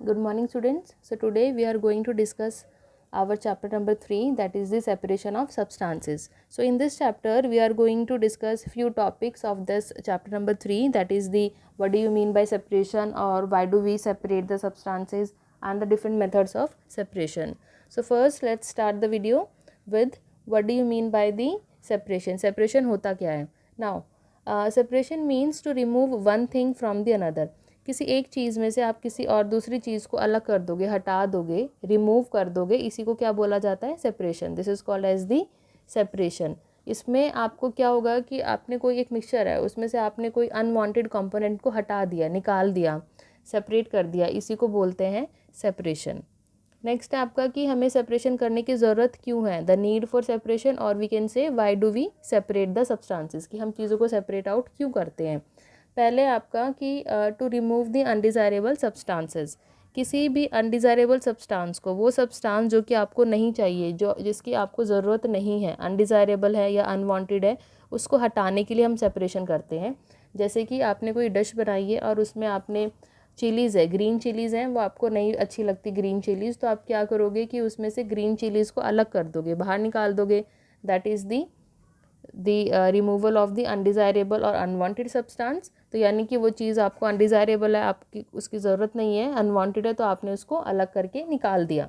Good morning students. So today we are going to discuss our chapter number 3, that is the separation of substances. So in this chapter we are going to discuss few topics of this chapter number 3, that is the what do you mean by separation, or why do we separate the substances, and the different methods of separation. So first let's start the video with what do you mean by the separation. Separation होता क्या है? Now separation means to remove one thing from the another. किसी एक चीज़ में से आप किसी और दूसरी चीज़ को अलग कर दोगे, हटा दोगे, रिमूव कर दोगे, इसी को क्या बोला जाता है? Separation. This is called as the separation. इसमें आपको क्या होगा कि आपने कोई एक मिक्सचर है, उसमें से आपने कोई अनवांटेड कंपोनेंट को हटा दिया, निकाल दिया, सेपरेट कर दिया, इसी को बोलते हैं सेपरेशन. नेक्स्ट है आपका कि हमें सेपरेशन करने की ज़रूरत क्यों है, द नीड फॉर सेपरेशन, और we can say why do we separate the substances, कि हम चीज़ों को सेपरेट आउट क्यों करते हैं. पहले आपका कि to remove the undesirable substances. किसी भी अनडिज़ायरेबल सब्सटेंस को, वो सब्सटेंस जो कि आपको नहीं चाहिए, जो जिसकी आपको ज़रूरत नहीं है, अनडिज़ायरेबल है या अनवांटेड है, उसको हटाने के लिए हम सेपरेशन करते हैं. जैसे कि आपने कोई डिश बनाई है और उसमें आपने चिलीज़ है, ग्रीन चिलीज़ हैं, वो आपको नहीं अच्छी लगती ग्रीन चिलीज़, तो आप क्या करोगे कि उसमें से ग्रीन चिलीज़ को अलग कर दोगे, बाहर निकाल दोगे. That is the removal of the undesirable और अनवांटेड सब्सटेंस. तो यानी कि वो चीज़ आपको अनडिज़ायरेबल है, आपकी उसकी ज़रूरत नहीं है, अनवांटेड है, तो आपने उसको अलग करके निकाल दिया.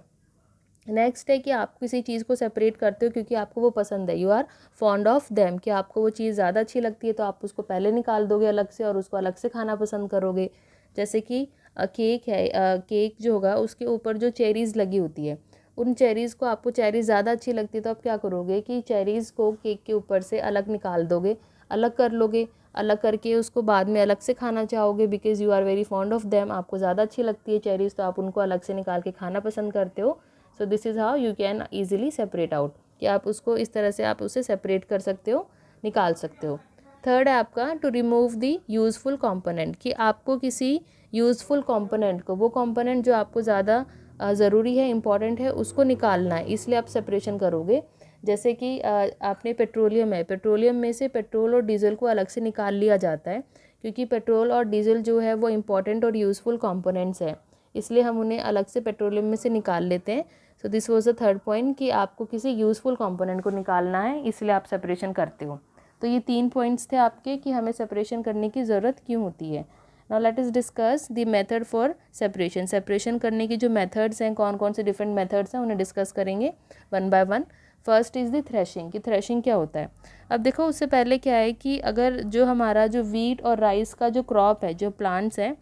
नेक्स्ट है कि आप किसी चीज़ को सेपरेट करते हो क्योंकि आपको वो पसंद है, you are fond of them, कि आपको वो चीज़ ज़्यादा अच्छी लगती है, तो आप उसको पहले निकाल दोगे अलग से और उसको अलग से खाना पसंद करोगे. जैसे कि केक है, केक जो होगा उसके ऊपर जो चेरीज़ लगी होती है, उन चेरीज़ को, आपको चेरीज़ ज़्यादा अच्छी लगती है, तो आप क्या करोगे कि चेरीज़ को केक के ऊपर से अलग निकाल दोगे, अलग कर लोगे, अलग करके उसको बाद में अलग से खाना चाहोगे, because you are very fond of them, आपको ज़्यादा अच्छी लगती है चेरीज़, तो आप उनको अलग से निकाल के खाना पसंद करते हो. So this is how you can easily separate out, कि आप उसको इस तरह से आप उसे सेपरेट कर सकते हो, निकाल सकते हो. थर्ड है आपका to remove the useful component, कि आपको किसी यूज़फुल कंपोनेंट को, वो कंपोनेंट जो आपको ज़्यादा ज़रूरी है, इंपॉर्टेंट है, उसको निकालना है, इसलिए आप सेपरेशन करोगे. जैसे कि आपने पेट्रोलियम है, पेट्रोलियम में से पेट्रोल और डीजल को अलग से निकाल लिया जाता है, क्योंकि पेट्रोल और डीजल जो है वो इंपॉर्टेंट और यूज़फुल कंपोनेंट्स हैं, इसलिए हम उन्हें अलग से पेट्रोलियम में से निकाल लेते हैं. So this was the third point, कि आपको किसी यूज़फुल कंपोनेंट को निकालना है, इसलिए आप सेपरेशन करते हो. तो ये 3 पॉइंट्स थे आपके कि हमें सेपरेशन करने की ज़रूरत क्यों होती है. Now let us discuss the method for separation. Separation करने की जो मेथड्स हैं, कौन कौन से डिफरेंट मेथड्स हैं, उन्हें डिस्कस करेंगे one by one. First is the threshing, कि थ्रेशिंग क्या होता है. अब देखो, उससे पहले क्या है कि अगर जो हमारा जो वीट और राइस का जो क्रॉप है, जो प्लांट्स हैं,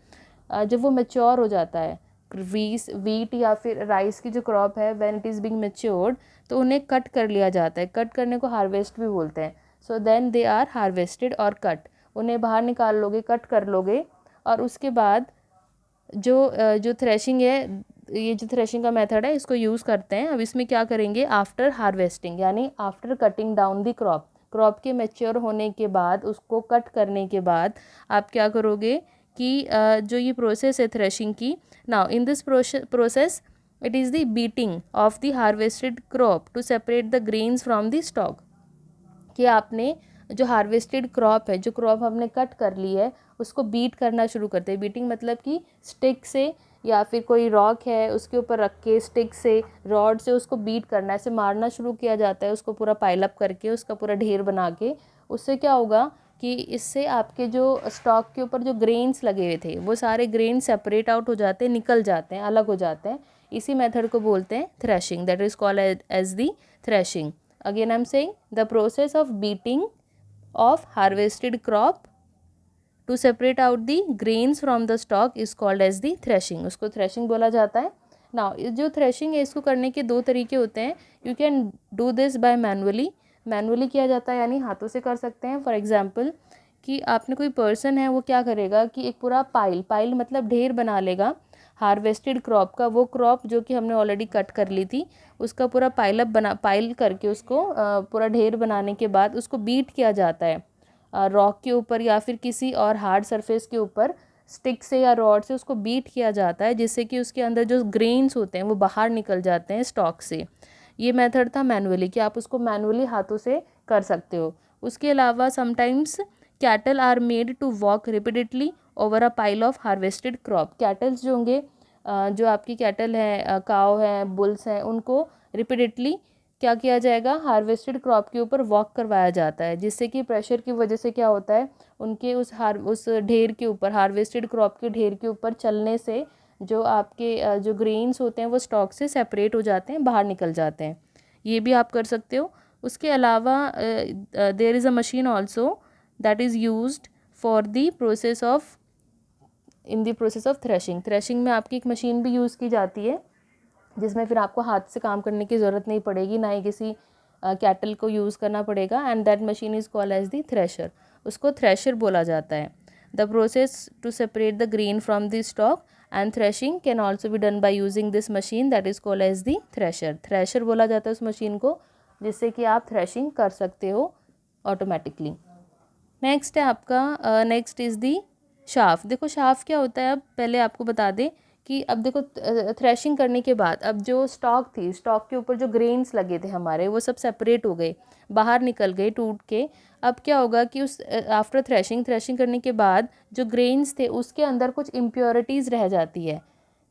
जब वो मेच्योर हो जाता है, वीट या फिर राइस की जो क्रॉप है, when it is being matured, तो उन्हें कट कर लिया जाता है. कट करने को हार्वेस्ट भी बोलते हैं. So then they are harvested और कट. उन्हें बाहर निकाल लोगे, कट कर लोगे, और उसके बाद जो थ्रेशिंग है, ये जो थ्रेशिंग का मेथड है, इसको यूज़ करते हैं. अब इसमें क्या करेंगे, आफ्टर हार्वेस्टिंग, यानी after cutting down the crop, crop के मैच्योर होने के बाद, उसको कट करने के बाद आप क्या करोगे कि जो ये प्रोसेस है थ्रेशिंग की, now in this process it is the beating of the harvested crop to separate the grains from the stalk. कि आपने जो हार्वेस्टेड क्रॉप है, जो क्रॉप हमने कट कर ली है, उसको बीट करना शुरू करते हैं. बीटिंग मतलब कि स्टिक से, या फिर कोई रॉक है उसके ऊपर रख के स्टिक से, रॉड से उसको बीट करना, ऐसे मारना शुरू किया जाता है, उसको पूरा पाइलअप करके, उसका पूरा ढेर बना के. उससे क्या होगा कि इससे आपके जो स्टॉक के ऊपर जो ग्रेन्स लगे हुए थे, वो सारे ग्रेन सेपरेट आउट हो जाते हैं, निकल जाते हैं, अलग हो जाते हैं. इसी मेथड को बोलते हैं threshing. That is called as the threshing. Again I'm saying the process of beating of harvested crop to separate out the grains from the stalk is called as the threshing. उसको threshing बोला जाता है. Now जो threshing है, इसको करने के 2 तरीके होते हैं. You can do this by manually किया जाता है, यानी हाथों से कर सकते हैं. फॉर एग्जाम्पल कि आपने कोई पर्सन है, वो क्या करेगा कि एक पूरा पाइल मतलब ढेर बना लेगा हार्वेस्टेड क्रॉप का. वो क्रॉप जो कि हमने ऑलरेडी कट कर ली थी, उसका पूरा पाइल करके, उसको पूरा ढेर बनाने के बाद उसको बीट किया जाता है रॉक के ऊपर या फिर किसी और हार्ड सरफेस के ऊपर, स्टिक से या रॉड से उसको बीट किया जाता है, जिससे कि उसके अंदर जो ग्रेन्स होते हैं वो बाहर निकल जाते हैं स्टॉक से. ये मेथड था मैनुअली, कि आप उसको मैनुअली हाथों से कर सकते हो. उसके अलावा sometimes cattle are made to walk repeatedly over a pile of harvested crop. Cattles जो होंगे जो आपकी कैटल है, काव है, बुल्स हैं, उनको रिपीटेडली क्या किया जाएगा, हार्वेस्टेड क्रॉप के ऊपर वॉक करवाया जाता है, जिससे कि प्रेशर की वजह से क्या होता है, उनके उस ढेर के ऊपर, हार्वेस्टेड क्रॉप के ढेर के ऊपर चलने से जो आपके जो ग्रेन्स होते हैं वो स्टॉक से सेपरेट हो जाते हैं, बाहर निकल जाते हैं। ये भी आप कर सकते हो। उसके अलावा there is a machine also that is used for the process of in the process of threshing. Threshing में आपकी एक मशीन भी यूज़ की जाती है, जिसमें फिर आपको हाथ से काम करने की ज़रूरत नहीं पड़ेगी, ना ही किसी कैटल को यूज़ करना पड़ेगा, and that machine is called as the thresher. उसको थ्रेशर बोला जाता है। The process to separate the grain from the stalk and threshing can also be done by using this machine that is called as the thresher. Thresher बोला जाता है उस machine को जिससे कि आप थ्रेशिंग कर सकते हो ऑटोमेटिकली। नेक्स्ट है आपका, नेक्स्ट इज़ दी शाफ। देखो शाफ क्या होता है, अब पहले आपको बता दें कि अब देखो थ्रेशिंग करने के बाद अब जो स्टॉक थी, स्टॉक के ऊपर जो ग्रेन्स लगे थे हमारे, वो सब सेपरेट हो गए, बाहर निकल गए टूट के। अब क्या होगा कि उस आफ्टर थ्रेशिंग करने के बाद जो ग्रेन्स थे उसके अंदर कुछ इम्प्योरिटीज़ रह जाती है,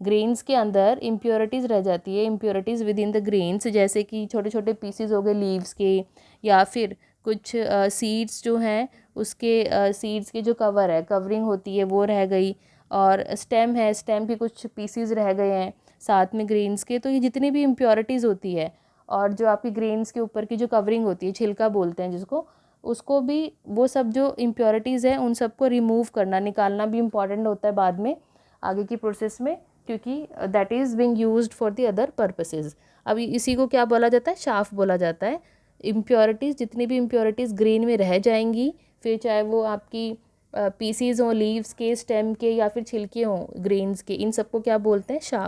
ग्रेन्स के अंदर इम्प्योरिटीज़ रह जाती है, impurities with in the grains, जैसे कि छोटे छोटे पीसीज हो गए लीव्स के, या फिर कुछ सीड्स जो हैं उसके सीड्स की जो कवर है, कवरिंग होती है, वो रह गई, और स्टेम है, स्टेम के कुछ पीसीज रह गए हैं साथ में ग्रेन्स के। तो ये जितनी भी इम्प्योरिटीज़ होती है, और जो आपकी ग्रेन्स के ऊपर की जो कवरिंग होती है, छिलका बोलते हैं जिसको, उसको भी, वो सब जो इम्प्योरिटीज़ हैं उन सबको रिमूव करना, निकालना भी इम्पॉर्टेंट होता है बाद में आगे की प्रोसेस में, क्योंकि that is being used for the other purposes. अब इसी को क्या बोला जाता है, शाफ बोला जाता है। इम्प्योरिटीज़, जितनी भी इम्प्योरिटीज़ ग्रेन में रह जाएंगी, फिर चाहे वो आपकी पीसीज हों लीव्स के, स्टेम के, या फिर छिलके हों ग्रेन्स के, इन सबको क्या बोलते हैं, शाफ।